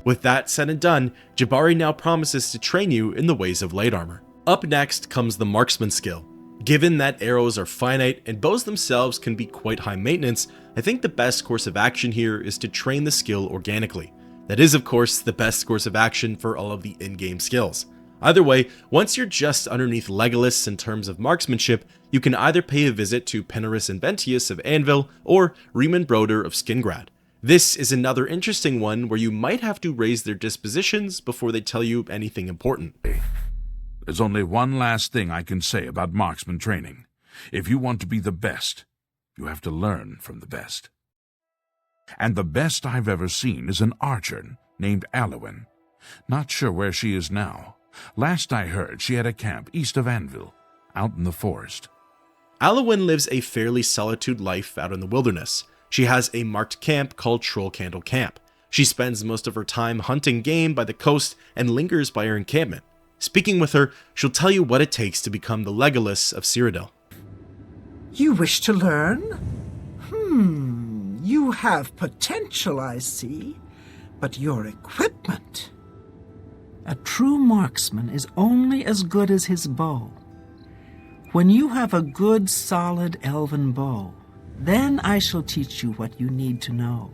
With that said and done, Jabari now promises to train you in the ways of light armor. Up next comes the Marksman skill. Given that arrows are finite and bows themselves can be quite high maintenance, I think the best course of action here is to train the skill organically. That is, of course, the best course of action for all of the in-game skills. Either way, once you're just underneath Legolas in terms of marksmanship, you can either pay a visit to Penarus Inventius of Anvil or Riemann Broder of Skingrad. This is another interesting one where you might have to raise their dispositions before they tell you anything important. There's only one last thing I can say about marksman training. If you want to be the best, you have to learn from the best. And the best I've ever seen is an archer named Alwyn. Not sure where she is now. Last I heard, she had a camp east of Anvil, out in the forest. Alwyn lives a fairly solitude life out in the wilderness. She has a marked camp called Trollcandle Camp. She spends most of her time hunting game by the coast and lingers by her encampment. Speaking with her, she'll tell you what it takes to become the Legolas of Cyrodiil. You wish to learn? You have potential, I see. But your equipment... A true marksman is only as good as his bow. When you have a good, solid elven bow, then I shall teach you what you need to know.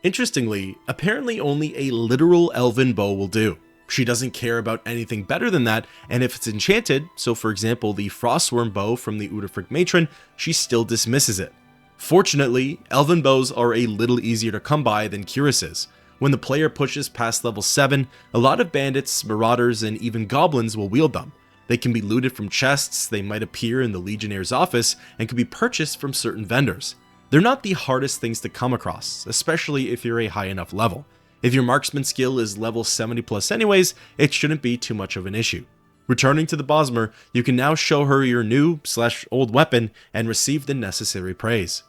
Interestingly, apparently only a literal elven bow will do. She doesn't care about anything better than that, and if it's enchanted, so for example the Frostworm bow from the Udafric Matron, she still dismisses it. Fortunately, elven bows are a little easier to come by than cuirasses. When the player pushes past level 7, a lot of bandits, marauders, and even goblins will wield them. They can be looted from chests, they might appear in the Legionnaire's office, and can be purchased from certain vendors. They're not the hardest things to come across, especially if you're a high enough level. If your marksman skill is level 70 plus anyways, it shouldn't be too much of an issue. Returning to the Bosmer, you can now show her your new/old weapon and receive the necessary praise.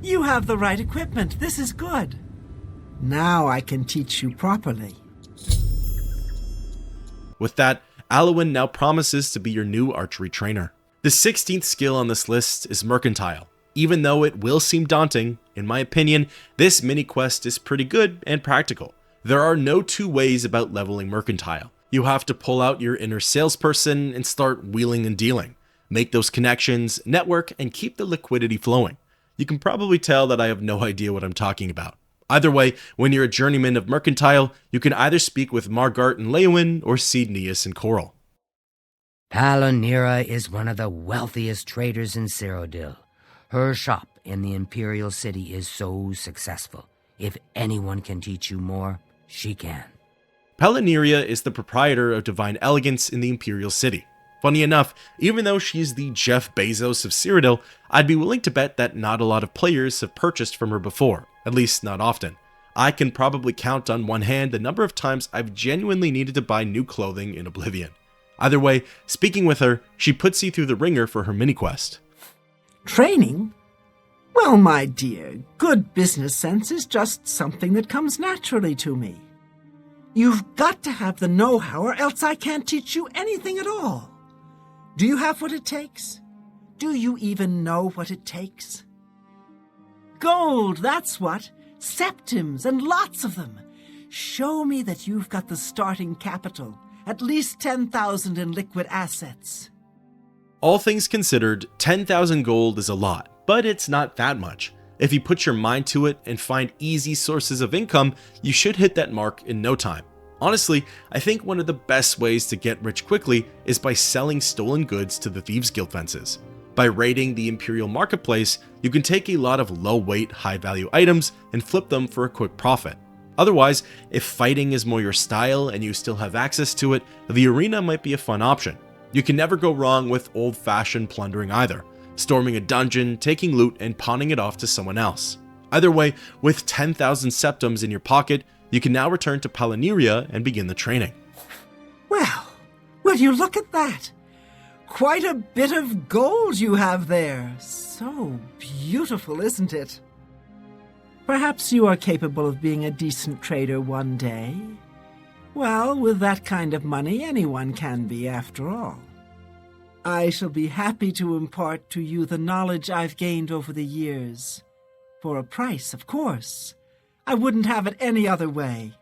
You have the right equipment. This is good. Now I can teach you properly. With that, Alwyn now promises to be your new archery trainer. The 16th skill on this list is Mercantile. Even though it will seem daunting, in my opinion, this mini-quest is pretty good and practical. There are no two ways about leveling Mercantile. You have to pull out your inner salesperson and start wheeling and dealing. Make those connections, network, and keep the liquidity flowing. You can probably tell that I have no idea what I'm talking about. Either way, when you're a journeyman of Mercantile, you can either speak with Margart and Leowyn or see Neas and Coral. Palonira is one of the wealthiest traders in Cyrodiil. Her shop in the Imperial City is so successful. If anyone can teach you more, she can. Paloniria is the proprietor of Divine Elegance in the Imperial City. Funny enough, even though she's the Jeff Bezos of Cyrodiil, I'd be willing to bet that not a lot of players have purchased from her before, at least not often. I can probably count on one hand the number of times I've genuinely needed to buy new clothing in Oblivion. Either way, speaking with her, she puts you through the ringer for her mini-quest. Training? Well, my dear, good business sense is just something that comes naturally to me. You've got to have the know-how or else I can't teach you anything at all. Do you have what it takes? Do you even know what it takes? Gold, that's what. Septims, and lots of them. Show me that you've got the starting capital. At least 10,000 in liquid assets. All things considered, 10,000 gold is a lot, but it's not that much. If you put your mind to it and find easy sources of income, you should hit that mark in no time. Honestly, I think one of the best ways to get rich quickly is by selling stolen goods to the Thieves' Guild fences. By raiding the Imperial Marketplace, you can take a lot of low-weight, high-value items and flip them for a quick profit. Otherwise, if fighting is more your style and you still have access to it, the arena might be a fun option. You can never go wrong with old-fashioned plundering either, storming a dungeon, taking loot, and pawning it off to someone else. Either way, with 10,000 septims in your pocket, you can now return to Paloniria and begin the training. Well, will you look at that? Quite a bit of gold you have there. So beautiful, isn't it? Perhaps you are capable of being a decent trader one day. Well, with that kind of money, anyone can be, after all. I shall be happy to impart to you the knowledge I've gained over the years. For a price, of course. I wouldn't have it any other way.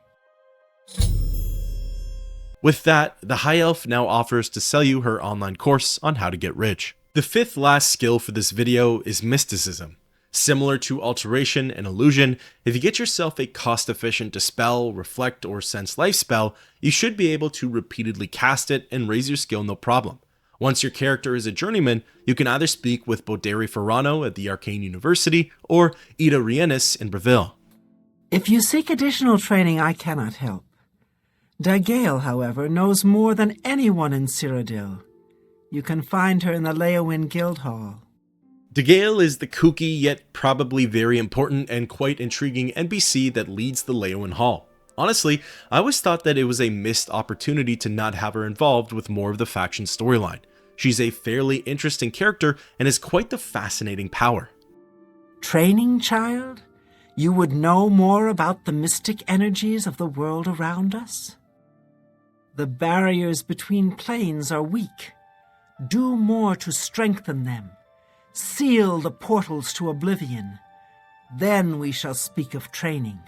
With that, the High Elf now offers to sell you her online course on how to get rich. The fifth last skill for this video is Mysticism. Similar to Alteration and Illusion, if you get yourself a cost-efficient Dispel, Reflect, or Sense Life spell, you should be able to repeatedly cast it and raise your skill no problem. Once your character is a journeyman, you can either speak with Boderi Ferrano at the Arcane University or Ida Rienis in Breville. If you seek additional training, I cannot help. Dagale, however, knows more than anyone in Cyrodiil. You can find her in the Leowyn Guildhall. Dagale is the kooky yet probably very important and quite intriguing NPC that leads the Leowyn Hall. Honestly, I always thought that it was a missed opportunity to not have her involved with more of the faction storyline. She's a fairly interesting character and is quite the fascinating power. Training, child? You would know more about the mystic energies of the world around us? The barriers between planes are weak. Do more to strengthen them. Seal the portals to Oblivion. Then we shall speak of training.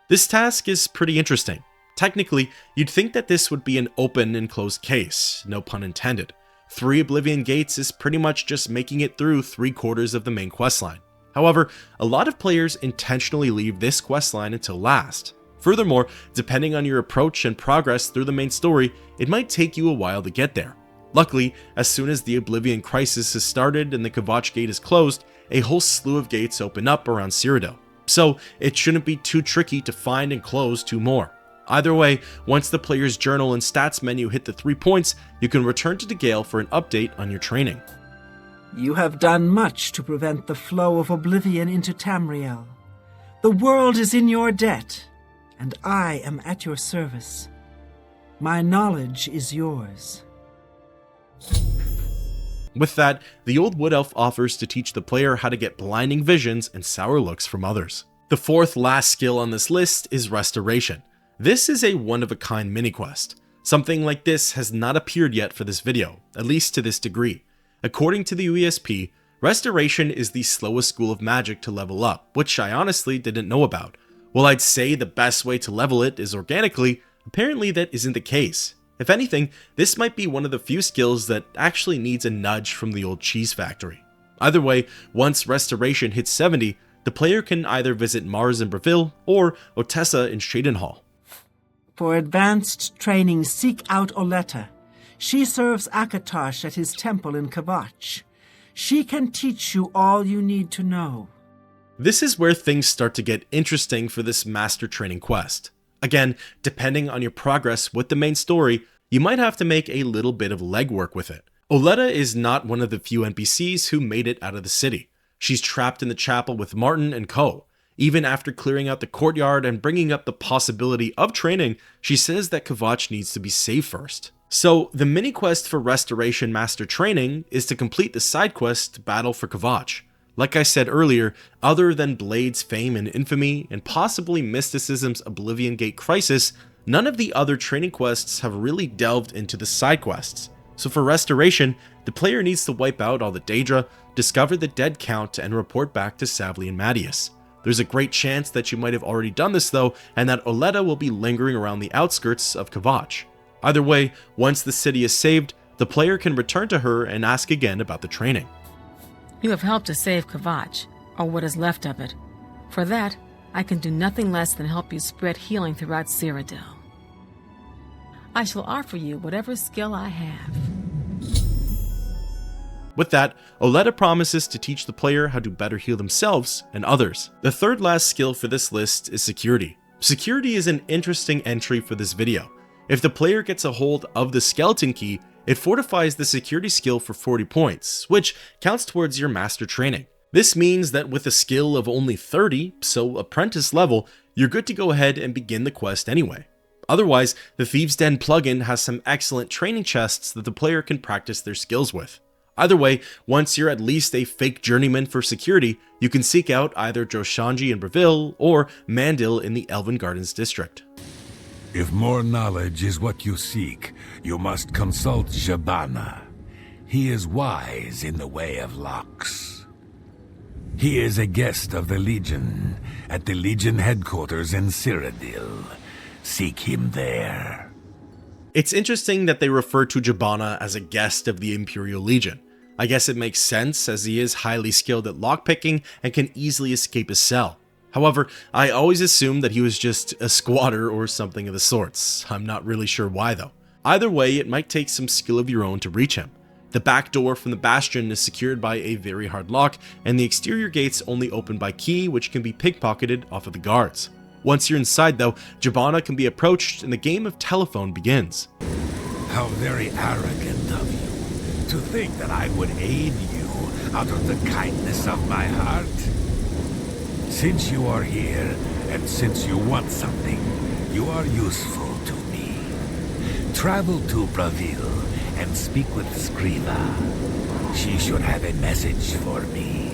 This task is pretty interesting. Technically, you'd think that this would be an open and closed case, no pun intended. 3 Oblivion gates is pretty much just making it through 3/4 of the main questline. However, a lot of players intentionally leave this questline until last. Furthermore, depending on your approach and progress through the main story, it might take you a while to get there. Luckily, as soon as the Oblivion crisis has started and the Kvatch gate is closed, a whole slew of gates open up around Cyrodiil, so it shouldn't be too tricky to find and close 2 more. Either way, once the player's journal and stats menu hit the 3 points, you can return to Dagale for an update on your training. You have done much to prevent the flow of Oblivion into Tamriel. The world is in your debt, and I am at your service. My knowledge is yours. With that, the old wood elf offers to teach the player how to get blinding visions and sour looks from others. The 4th last skill on this list is Restoration. This is a one-of-a-kind mini-quest. Something like this has not appeared yet for this video, at least to this degree. According to the UESP, Restoration is the slowest school of magic to level up, which I honestly didn't know about. While I'd say the best way to level it is organically, apparently that isn't the case. If anything, this might be one of the few skills that actually needs a nudge from the old cheese factory. Either way, once Restoration hits 70, the player can either visit Mars in Breville or Otessa in Shadenhall. For advanced training, seek out Oleta. She serves Akatosh at his temple in Kvatch. She can teach you all you need to know. This is where things start to get interesting for this master training quest. Again, depending on your progress with the main story, you might have to make a little bit of legwork with it. Oleta is not one of the few NPCs who made it out of the city. She's trapped in the chapel with Martin and co. Even after clearing out the courtyard and bringing up the possibility of training, she says that Kvatch needs to be saved first. So the mini quest for Restoration Master Training is to complete the side quest Battle for Kvatch. Like I said earlier, other than Blade's fame and infamy, and possibly Mysticism's Oblivion Gate crisis, none of the other training quests have really delved into the side quests. So for Restoration, the player needs to wipe out all the Daedra, discover the dead count, and report back to Savli and Mattias. There's a great chance that you might have already done this though, and that Oleta will be lingering around the outskirts of Kvatch. Either way, once the city is saved, the player can return to her and ask again about the training. You have helped to save Kvatch, or what is left of it. For that, I can do nothing less than help you spread healing throughout Cyrodiil. I shall offer you whatever skill I have. With that, Oleta promises to teach the player how to better heal themselves and others. The 3rd last skill for this list is Security. Security is an interesting entry for this video. If the player gets a hold of the skeleton key, it fortifies the security skill for 40 points, which counts towards your master training. This means that with a skill of only 30, so apprentice level, you're good to go ahead and begin the quest anyway. Otherwise, the Thieves' Den plugin has some excellent training chests that the player can practice their skills with. Either way, once you're at least a fake journeyman for security, you can seek out either Joshanji in Breville or Mandil in the Elven Gardens district. If more knowledge is what you seek, you must consult Jabana. He is wise in the way of locks. He is a guest of the Legion, at the Legion headquarters in Cyrodiil. Seek him there. It's interesting that they refer to Jabana as a guest of the Imperial Legion. I guess it makes sense as he is highly skilled at lockpicking and can easily escape his cell. However, I always assumed that he was just a squatter or something of the sorts. I'm not really sure why though. Either way, it might take some skill of your own to reach him. The back door from the bastion is secured by a very hard lock, and the exterior gates only open by key, which can be pickpocketed off of the guards. Once you're inside though, Jabana can be approached and the game of telephone begins. How very arrogant of you to think that I would aid you out of the kindness of my heart. Since you are here, and since you want something, you are useful to me. Travel to Braville and speak with Scriva. She should have a message for me.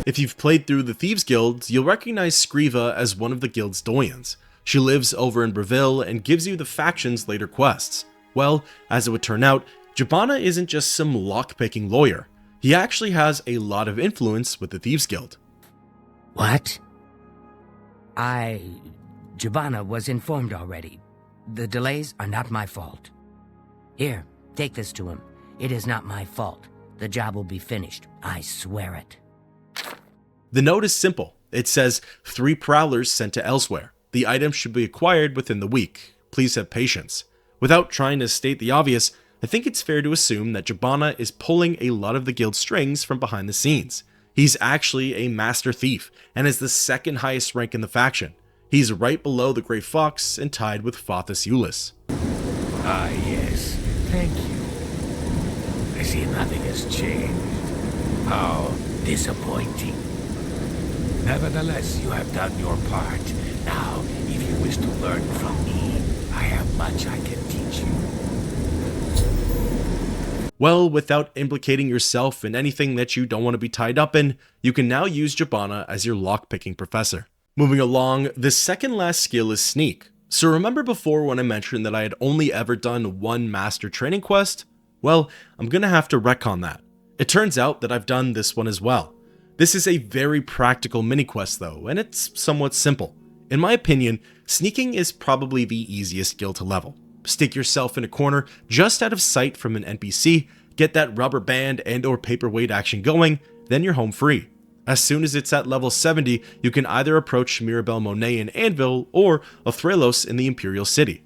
If you've played through the Thieves Guild, you'll recognize Scriva as one of the guild's doyens. She lives over in Braville and gives you the faction's later quests. Well, as it would turn out, Jabana isn't just some lockpicking lawyer. He actually has a lot of influence with the Thieves Guild. What? Jabana was informed already. The delays are not my fault. Here, take this to him. It is not my fault. The job will be finished. I swear it. The note is simple. It says 3 prowlers sent to elsewhere. The item should be acquired within the week. Please have patience. Without trying to state the obvious, I think it's fair to assume that Jabana is pulling a lot of the guild's strings from behind the scenes. He's actually a master thief, and is the second highest rank in the faction. He's right below the Grey Fox and tied with Fothus Eulis. Ah, yes. Thank you. I see nothing has changed. How disappointing. Nevertheless, you have done your part. Now, if you wish to learn from me, I have much I can teach you. Well, without implicating yourself in anything that you don't want to be tied up in, you can now use Jabana as your lockpicking professor. Moving along, the second last skill is Sneak. So remember before when I mentioned that I had only ever done one master training quest? Well, I'm gonna have to retcon that. It turns out that I've done this one as well. This is a very practical mini-quest though, and it's somewhat simple. In my opinion, sneaking is probably the easiest skill to level. Stick yourself in a corner just out of sight from an NPC, get that rubber band and or paperweight action going, then you're home free. As soon as it's at level 70, you can either approach Mirabelle Monet in Anvil or Othralos in the Imperial City.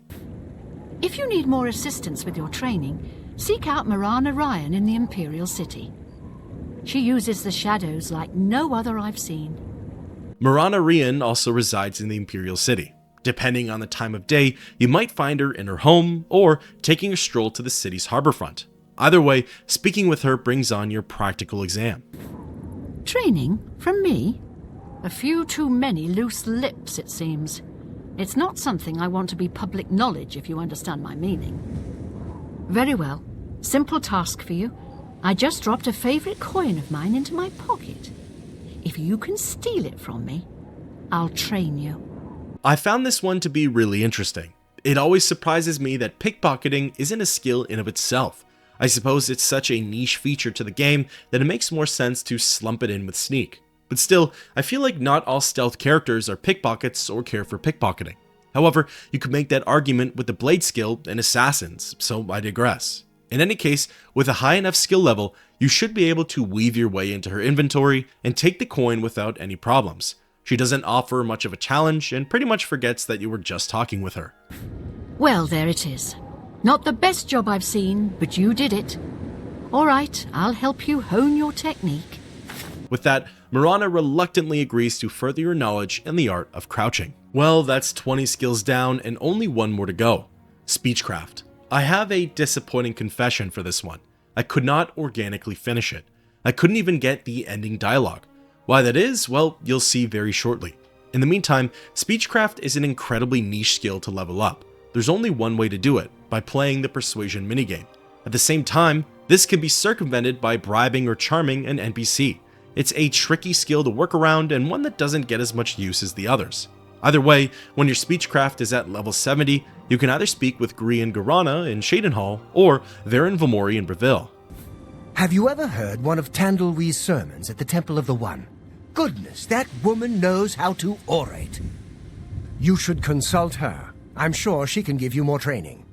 If you need more assistance with your training, seek out Marana Ryan in the Imperial City. She uses the shadows like no other I've seen. Marana Ryan also resides in the Imperial City. Depending on the time of day, you might find her in her home or taking a stroll to the city's harborfront. Either way, speaking with her brings on your practical exam. Training? From me? A few too many loose lips, it seems. It's not something I want to be public knowledge, if you understand my meaning. Very well. Simple task for you. I just dropped a favorite coin of mine into my pocket. If you can steal it from me, I'll train you. I found this one to be really interesting. It always surprises me that pickpocketing isn't a skill in of itself. I suppose it's such a niche feature to the game that it makes more sense to slump it in with Sneak. But still, I feel like not all stealth characters are pickpockets or care for pickpocketing. However, you could make that argument with the blade skill and assassins, so I digress. In any case, with a high enough skill level, you should be able to weave your way into her inventory and take the coin without any problems. She doesn't offer much of a challenge and pretty much forgets that you were just talking with her. Well, there it is. Not the best job I've seen, but you did it. All right, I'll help you hone your technique. With that, Marana reluctantly agrees to further your knowledge in the art of crouching. Well, that's 20 skills down and only one more to go. Speechcraft. I have a disappointing confession for this one. I could not organically finish it. I couldn't even get the ending dialogue. Why that is, well, you'll see very shortly. In the meantime, Speechcraft is an incredibly niche skill to level up. There's only one way to do it, by playing the persuasion minigame. At the same time, this can be circumvented by bribing or charming an NPC. It's a tricky skill to work around and one that doesn't get as much use as the others. Either way, when your Speechcraft is at level 70, you can either speak with Grian Garana in Shadenhall or Varen Vomori in Braville. Have you ever heard one of Tandalwee's sermons at the Temple of the One? Goodness, that woman knows how to orate. You should consult her. I'm sure she can give you more training.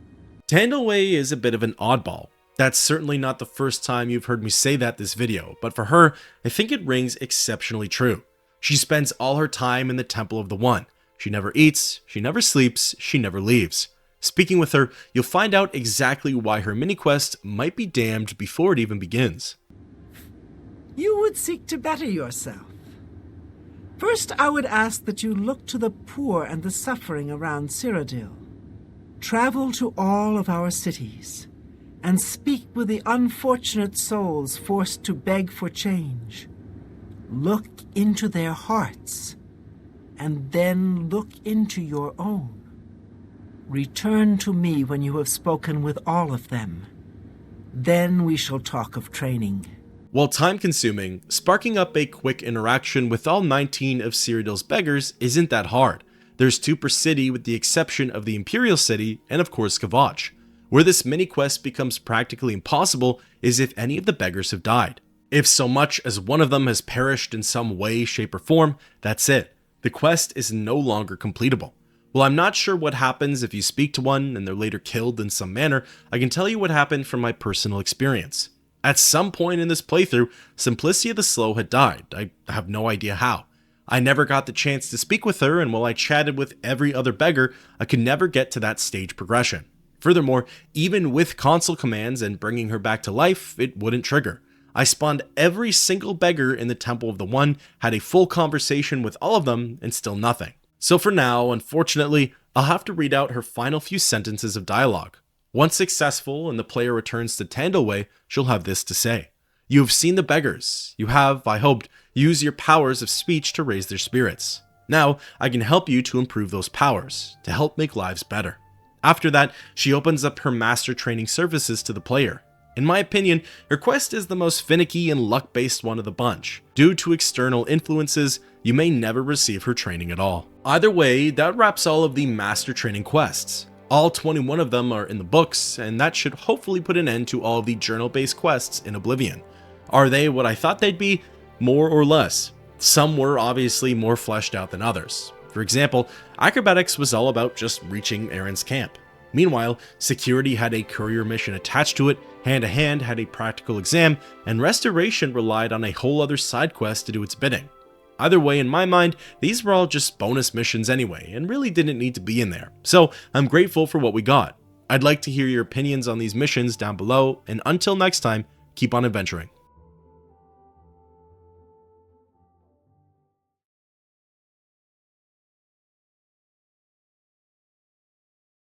Tandalway is a bit of an oddball. That's certainly not the first time you've heard me say that this video, but for her, I think it rings exceptionally true. She spends all her time in the Temple of the One. She never eats, she never sleeps, she never leaves. Speaking with her, you'll find out exactly why her mini-quest might be damned before it even begins. You would seek to better yourself. First, I would ask that you look to the poor and the suffering around Cyrodiil. Travel to all of our cities and speak with the unfortunate souls forced to beg for change. Look into their hearts, and then look into your own. Return to me when you have spoken with all of them. Then we shall talk of training. While time-consuming, sparking up a quick interaction with all 19 of Cyrodiil's beggars isn't that hard. There's 2 per city with the exception of the Imperial City and of course Kvatch. Where this mini-quest becomes practically impossible is if any of the beggars have died. If so much as one of them has perished in some way, shape, or form, that's it. The quest is no longer completable. While I'm not sure what happens if you speak to one and they're later killed in some manner, I can tell you what happened from my personal experience. At some point in this playthrough, Simplicia the Slow had died. I have no idea how. I never got the chance to speak with her, and while I chatted with every other beggar, I could never get to that stage progression. Furthermore, even with console commands and bringing her back to life, it wouldn't trigger. I spawned every single beggar in the Temple of the One, had a full conversation with all of them, and still nothing. So for now, unfortunately, I'll have to read out her final few sentences of dialogue. Once successful and the player returns to Tandalway, she'll have this to say. You have seen the beggars. You have, I hoped, used your powers of speech to raise their spirits. Now, I can help you to improve those powers, to help make lives better. After that, she opens up her master training services to the player. In my opinion, her quest is the most finicky and luck-based one of the bunch. Due to external influences, you may never receive her training at all. Either way, that wraps all of the master training quests. All 21 of them are in the books, and that should hopefully put an end to all of the journal-based quests in Oblivion. Are they what I thought they'd be? More or less. Some were obviously more fleshed out than others. For example, Acrobatics was all about just reaching Aaron's camp. Meanwhile, Security had a courier mission attached to it, Hand to Hand had a practical exam, and Restoration relied on a whole other side quest to do its bidding. Either way, in my mind, these were all just bonus missions anyway, and really didn't need to be in there, so I'm grateful for what we got. I'd like to hear your opinions on these missions down below, and until next time, keep on adventuring.